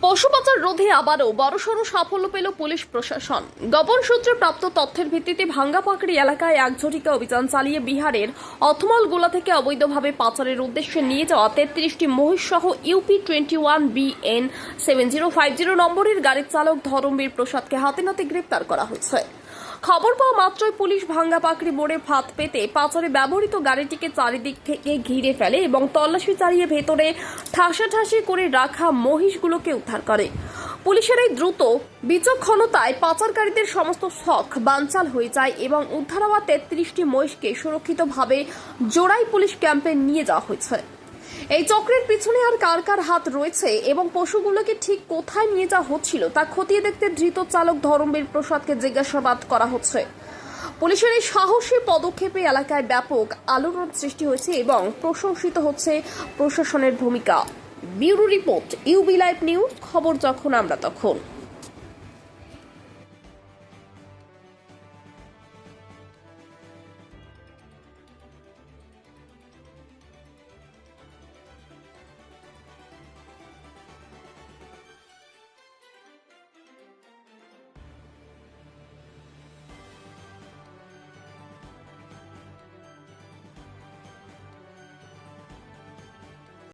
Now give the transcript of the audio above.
পশু পাচার রোধে আবারও বড়সড় সাফল্য পেল পুলিশ প্রশাসন। গোপন সূত্রে প্রাপ্ত তথ্যের ভিত্তিতে ভাঙ্গাপাকড়ি এলাকায় একজোটিকা অভিযান চালিয়ে বিহারের অথমলগোলা থেকে অবৈধভাবে পাচারের উদ্দেশ্যে নিয়ে যাওয়া 33টি মহিষ সহ ইউপি 21 BN 7050 নম্বরের গাড়ির চালক ধরমবীর প্রসাদকে হাতে নাতে গ্রেপ্তার করা হয়েছে। খবর পাওয়া মাত্রই পুলিশ ভাঙ্গাপাকড়ি মোড়ে ফাঁদ পেতে পাচারে ব্যবহৃত গাড়িটিকে চারিদিক থেকে ঘিরে ফেলে এবং তল্লাশি চালিয়ে ভেতরে ঠাসাঠাসি করে রাখা মহিষগুলোকে উদ্ধার করে। পুলিশের এই দ্রুত বিচক্ষণতায় পাচারকারীদের সমস্ত শখ বানচাল হয়ে যায় এবং উদ্ধার হওয়া 33টি মহিষকে সুরক্ষিতভাবে জোড়াই পুলিশ ক্যাম্পে নিয়ে যাওয়া হয়েছে। এই চক্রের পিছনে আর কার কার হাত রয়েছে এবং পশুগুলোকে ঠিক কোথায় নিয়ে যাওয়া হচ্ছিল তা খতিয়ে দেখতে ধৃত চালক ধরমবীর প্রসাদকে জিজ্ঞাসাবাদ করা হচ্ছে। পুলিশের এই সাহসী পদক্ষেপে এলাকায় ব্যাপক আলোড়ন সৃষ্টি হয়েছে এবং প্রশংসিত হচ্ছে প্রশাসনের ভূমিকা। Bureau report, UB live news, খবর যখন আমরা তখন।